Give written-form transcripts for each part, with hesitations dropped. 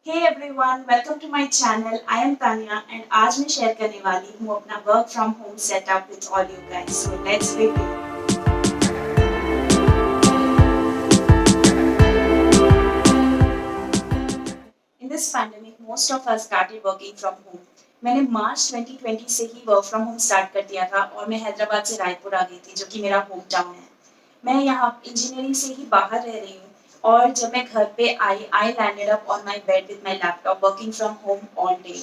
Hey everyone, welcome to my channel. I am Tanya and आज मैं share करने वाली हूँ अपना work from home setup with all you guys. So let's begin. In this pandemic, most of us started working from home. मैंने मार्च 2020 से ही work from home start कर दिया था और मैं हैदराबाद से रायपुर आ गई थी जो कि मेरा होम टाउन है. मैं यहाँ इंजीनियरिंग से ही बाहर रह रही हूँ और जब मैं घर पे I landed up on my bed with my laptop working from home all day.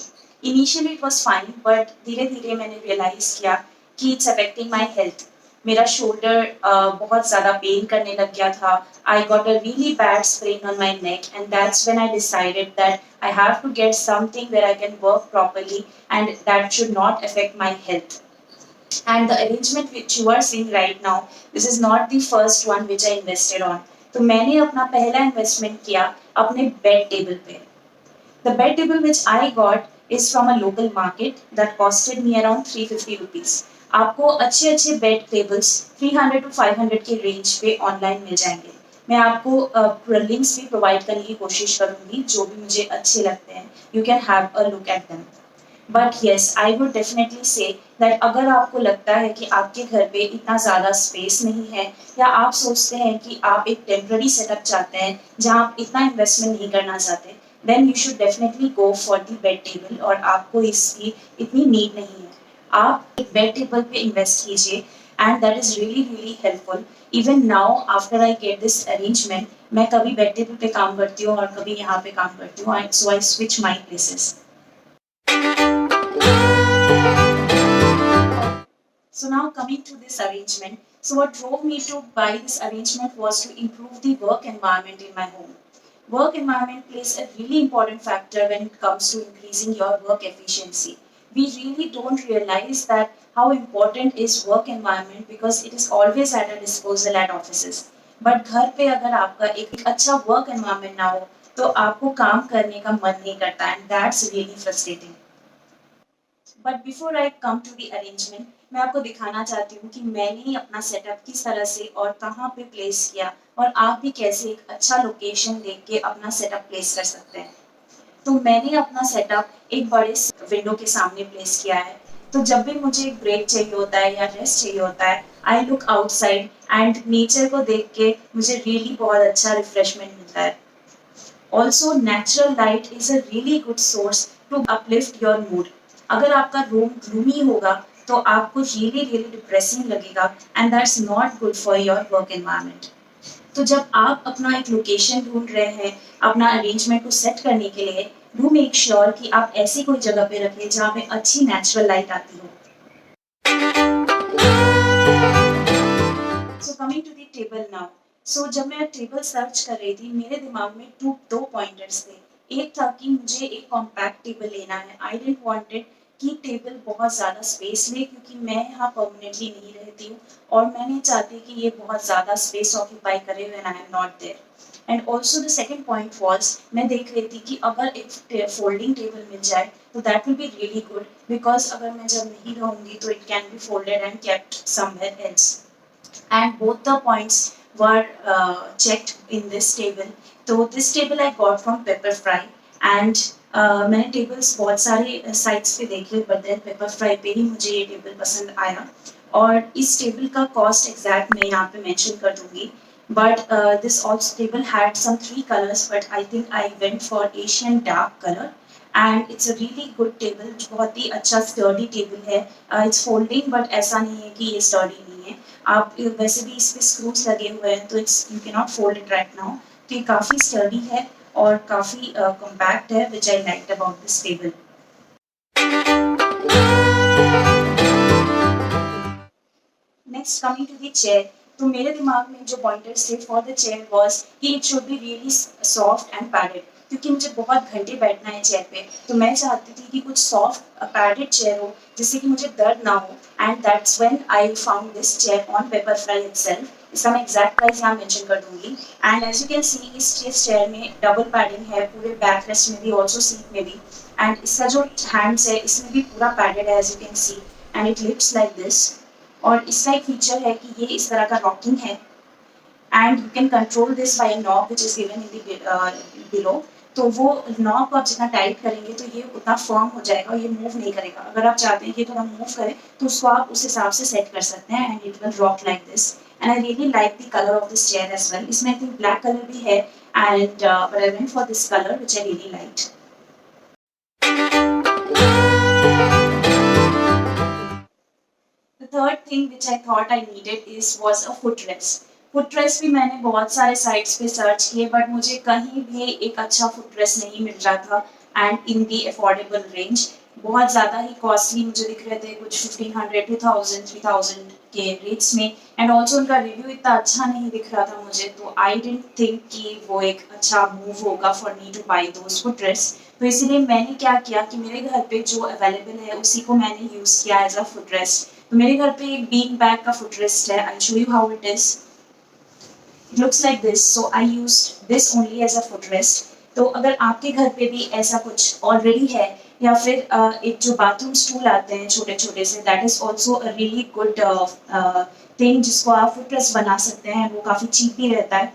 Initially it was fine but धीरे धीरे मैंने रियलाइज किया कि इट्स अफेक्टिंग माई हेल्थ. मेरा शोल्डर बहुत ज़्यादा पेन करने लग गया था. I got a really bad sprain on my neck, and that's when I decided that I have to get something where I can work properly and that should not affect my health. And the arrangement which you are seeing right now, this is not the first one which I invested on. तो मैंने अपना पहला investment किया अपने bed table पे. The bed table which I got is from a local market that costed me around 350 rupees. आपको अच्छे अच्छे बेड टेबल्स 300 to 500 के रेंज पे ऑनलाइन मिल जाएंगे. मैं आपको लिंक्स भी प्रोवाइड करने की कोशिश करूंगी जो भी मुझे अच्छे लगते हैं. You can have a look at them. But yes I would definitely say that अगर आपको लगता है कि आपके घर पे इतना ज़्यादा स्पेस नहीं है या आप सोचते हैं कि आप एक टेम्प्ररी सेटअप चाहते हैं जहाँ आप इतना इन्वेस्टमेंट नहीं करना चाहते, then you should definitely go for the bed table और आपको इसकी इतनी नीड नहीं है. आप एक बेड टेबल पे इन्वेस्ट कीजिए and that is really really helpful. Even now after I get this arrangement मैं कभी बेड टेबल पे काम करती हूँ और कभी यहाँ पे काम करती हूँ. So I switch my places. So now coming to this arrangement. So what drove me to buy this arrangement was to improve the work environment in my home. Work environment plays a really important factor when it comes to increasing your work efficiency. We really don't realize that how important is work environment because it is always at our disposal at offices. But घर पे अगर आपका एक अच्छा work environment ना हो तो आपको काम करने का मन नहीं करता and that's really frustrating. But before I come to the arrangement मैं आपको दिखाना चाहती हूँ कि मैंने अपना सेटअप किस तरह से और कहाँ पे प्लेस किया और आप भी कैसे एक अच्छा लोकेशन देख के अपना सेटअप प्लेस कर सकते हैं. तो मैंने अपना सेटअप एक बड़े विंडो के सामने प्लेस किया है. तो जब भी मुझे एक ब्रेक चाहिए होता है या रेस्ट चाहिए होता है I look outside and nature को देख के मुझे रियली बहुत अच्छा रिफ्रेशमेंट मिलता है. Also natural light is a really good source to uplift your mood. अगर आपका रूम ग्लूमी होगा तो आपको रियली रियली डिप्रेसिंग लगेगा and that's not good for your work environment. तो जब आप अपना एक लोकेशन ढूंढ रहे हैं अपना अरेंजमेंट को सेट करने के लिए, डू मेक श्योर कि आप ऐसी कोई जगह पे रखें जहाँ पे अच्छी नेचुरल लाइट आती हो. So coming to the table now. So जब मैं टेबल सर्च कर रही थी मेरे दिमाग में दो पॉइंटर्स थे. एक था कि मुझे एक कॉम्पैक्ट टेबल लेना है. आई डिडंट वांटेड कि टेबल बहुत ज़्यादा स्पेस ले क्योंकि मैं यहाँ परमानेंटली नहीं रहती हूँ और मैं नहीं चाहती कि ये बहुत ज़्यादा स्पेस ऑक्यूपाई करे when I am not there. And also the second point was मैं देख रही थी कि अगर एक फोल्डिंग टेबल मिल जाए तो that will be really good because अगर मैं जब नहीं रहूँगी तो it can be folded and kept somewhere else. And both the points were checked in this table. So this table I got from Pepperfry and मैंने tables बहुत सारे sites पे देखे बट देन पेपरफ्राई पे ही मुझे ये टेबल पसंद आया और इस टेबल का कॉस्ट एग्जैक्ट मैं यहाँ पे मेंशन कर दूंगी. But this also table had some 3 colors but I think I went for Asian dark colour and it's a really good table. बहुत ही अच्छा स्टर्डी टेबल है. इट्स फोल्डिंग बट ऐसा नहीं है कि ये स्टर्डी नहीं है. आप वैसे भी इस पे स्क्रूज लगे हुए हैं तो it's you can not fold it right now. तो ये काफ़ी स्टर्डी है और काफ़ी कॉम्पैक्ट है which I like about this table. Next coming to the chair. तो मेरे दिमाग में जो पॉइंटर्स थे फॉर द चेयर वॉज कि it should be really soft and padded क्योंकि मुझे बहुत घंटे बैठना है चेयर पे. तो मैं चाहती थी कि कुछ सॉफ्ट पैडेड चेयर हो जिससे कि मुझे दर्द ना हो and that's when I found this chair on Pepperfry itself. इसका मैं एग्जैक्ट प्राइस यहाँ मेंशन कर दूंगी. And as you can see इस चेयर में डबल पैडिंग है पूरे बैक रेस्ट में भी ऑल्सो सीट में भी. एंड इसका जो हैंड्स है इसमें भी पूरा पैडेड है as you can see and it lifts like this. और इसका एक फीचर है कि ये इस तरह का रॉकिंग है and you can control this by a knob which is given in the below. तो वो नॉब को आप जितना टाइट करेंगे तो ये उतना फर्म हो जाएगा और ये मूव नहीं करेगा। अगर आप चाहते हैं कि थोड़ा मूव करे तो उसको आप उस हिसाब से सेट कर सकते हैं and it will rock like this. And I really like the colour of this chair as well. इसमें आई थिंक ब्लैक कलर भी है and but I went for this colour which I really liked. The third thing which I thought I needed was a footrest. Footrest भी मैंने बहुत सारे sites पे search किए but मुझे कहीं भी एक अच्छा फुटरेस्ट नहीं मिल रहा था and in the affordable range. बहुत ज़्यादा ही कॉस्टली मुझे दिख रहे थे, कुछ 1500, 2000, 3000 के रेट्स में एंड ऑल्सो उनका रिव्यू इतना अच्छा नहीं दिख रहा था मुझे, तो आई डेंट थिंक कि वो एक अच्छा मूव होगा for me two by those footrest. तो इसीलिए मैंने क्या किया कि मेरे घर पे जो अवेलेबल है उसी को मैंने यूज़ किया एज अ फुटरेस्ट। तो मेरे घर पे एक बीन बैग का फुटरेस्ट है। I show you how it is. It looks like this, so I used this only as a footrest. तो अगर आपके घर पे भी ऐसा कुछ ऑलरेडी है या फिर एक जो बाथरूम स्टूल आते हैं छोटे छोटे से, that is also a really good thing जिसको आप फुटरेस्ट बना सकते हैं, वो काफ़ी चीप भी रहता है।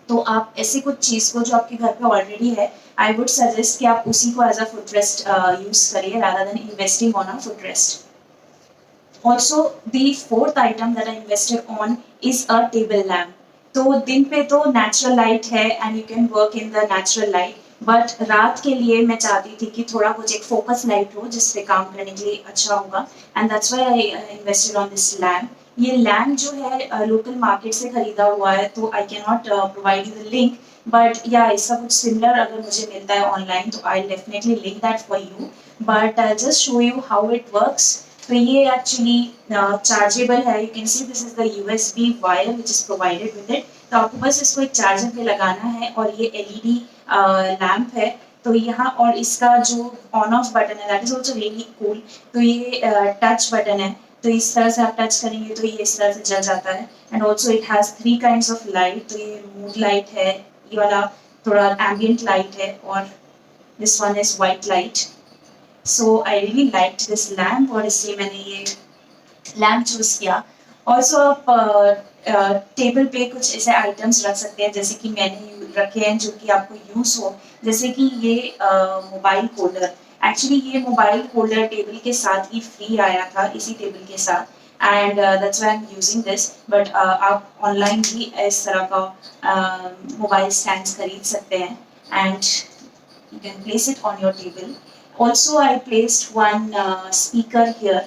तो आप ऐसे कुछ चीज़ को जो आपके घर पे ऑलरेडी है, आई वुड सजेस्ट कि आप उसी को एज अ फुटरेस्ट यूज़ करिए rather than investing on a footrest. Also, the fourth item that I invested on is a table lamp. तो दिन पे तो नेचुरल लाइट है and you can work in the natural light, but रात के लिए मैं चाहती थी कि थोड़ा कुछ एक फोकस लाइट हो जिससे काम करने के लिए अच्छा होगा and that's why I invested on this lamp. ये लैम्प जो है लोकल मार्केट से खरीदा हुआ है, तो I can not provide you the link, but या इसका कुछ सिमिलर अगर मुझे मिलता है ऑनलाइन तो I definitely link that for you, but I just show you how it works. तो ये एक्चुअली चार्जेबल है। You can see this is the USB wire which is provided with it. तो आपको बस इसको एक चार्जर पे लगाना है और ये एलईडी लैम्प है। तो यहाँ और इसका जो ऑन ऑफ बटन है that is also really cool. तो ये टच बटन है, तो इस तरह से आप टच करेंगे तो ये इस तरह से जल जाता है and also it has 3 kinds of light. तो ये मूड लाइट है, ये वाला थोड़ा एम्बियंट लाइट है और this one is white light. So I really liked this lamp और इसलिए मैंने ये लैम्प चूज किया। ऑल्सो आप टेबल पे कुछ ऐसे आइटम्स रख सकते हैं जैसे कि मैंने रखे हैं जो कि आपको यूज हो, जैसे कि ये मोबाइल होल्डर। एक्चुअली ये मोबाइल होल्डर टेबल के साथ ही फ्री आया था, इसी टेबल के साथ, and that's why I am using this. But आप ऑनलाइन भी इस तरह का मोबाइल स्टैंड खरीद सकते हैं and you can place it on your table. Also, I placed one speaker here,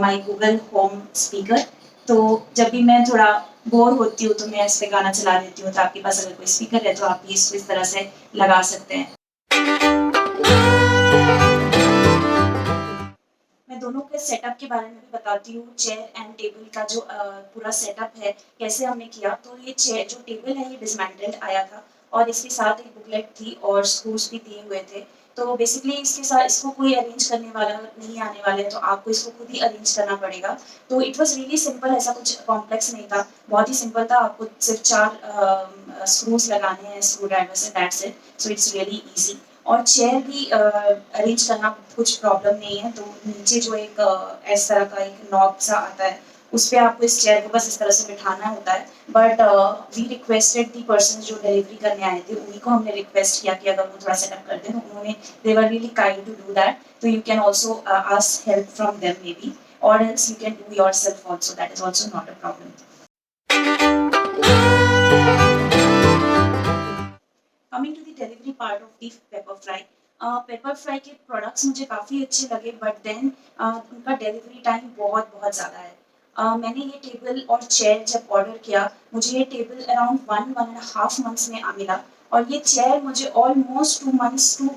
my Google Home speaker. तो जब भी मैं थोड़ा बोर होती हूँ तो मैं इस पे गाना चला देती हूँ, तो आपके पास अगर कोई स्पीकर है तो आप भी इसको इस तरह से लगा सकते हैं। मैं दोनों के सेटअप के बारे में भी बताती हूँ। चेयर एंड टेबल का जो पूरा सेटअप है कैसे हमने किया। तो ये चेयर जो टेबल है ये डिसमेंटल्ड आया था और इसके साथ एक बुकलेट थी और स्क्रूज भी दिए हुए थे। तो बेसिकली इसके साथ इसको कोई अरेंज करने वाला नहीं आने वाले, तो आपको इसको खुद ही अरेंज करना पड़ेगा। तो इट वॉज रियली सिंपल, ऐसा कुछ कॉम्प्लेक्स नहीं था, बहुत ही सिंपल था। आपको सिर्फ 4 स्क्रूज लगाने हैं स्क्रू ड्राइवर से, that's it. So it's really easy. और चेयर भी अरेंज करना कुछ प्रॉब्लम नहीं है। तो नीचे जो एक इस तरह का एक नॉब सा आता है, उस पर आपको इस चेयर को बस इस तरह से बिठाना होता है। But we requested the person जो डिलीवरी करने आए थे, उन्हीं को हमने रिक्वेस्ट किया कि अगर वो थोड़ा सेटअप कर दें, तो उन्होंने they were really kind to do that. तो you can also ask help from them maybe, और else you can do yourself also, that is also not a problem. Coming to the delivery part of the paper fry. Paper fry के products मुझे काफ़ी अच्छे लगे, but then उनका delivery time बहुत बहुत ज़्यादा है। मैंने ये टेबल और चेयर जब ऑर्डर किया, मुझे ये टेबल अराउंड 1.5 मंथ्स में मिला, और ये चेयर मुझे ऑलमोस्ट 2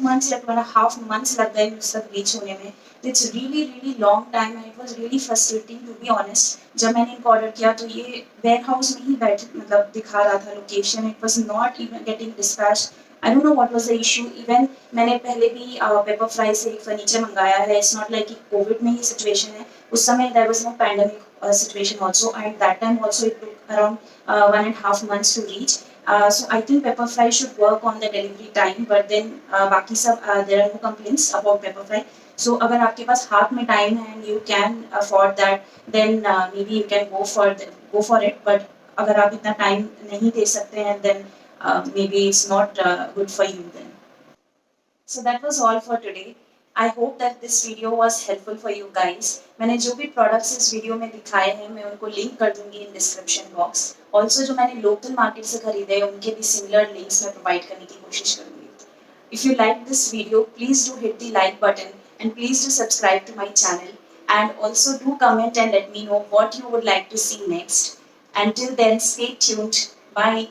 मंथ्स या 2.5 मंथ्स लग गए मुझ तक रीच होने में। It's really really long time and it was really frustrating to be honest. जब मैंने इनको ऑर्डर किया तो ये वेयर हाउस में ही बैठ मतलब दिखा रहा था location, it was not even getting dispatch. I don't know what was the issue. Even मैंने पहले भी पेपर फ्राई से एक फर्नीचर मंगाया है। इट्स नॉट लाइक कि कोविड में ही सिचुएशन है, उस समय there was no pandemic situation also, and that time also it took around 1.5 months to reach. So I think Pepperfry should work on the delivery time, but then बाकी सब there are no complaints about Pepperfry. So अगर आपके पास हाथ में time है and you can afford that, then maybe you can go for it. But अगर आप इतना टाइम नहीं दे सकते हैं then maybe it's not good for you then. So that was all for today. I hope that this video was helpful for you guys. मैंने जो भी products इस वीडियो में दिखाए हैं मैं उनको लिंक कर दूंगी इन डिस्क्रिप्शन बॉक्स. ऑल्सो जो मैंने लोकल मार्केट से खरीदे हैं उनके भी सिमिलर लिंक्स मैं प्रोवाइड करने की कोशिश करूंगी. If you like this video, please do hit the like button and please do subscribe to my channel, and also do comment and let me know what you would like to see next. Until then, stay tuned. Bye.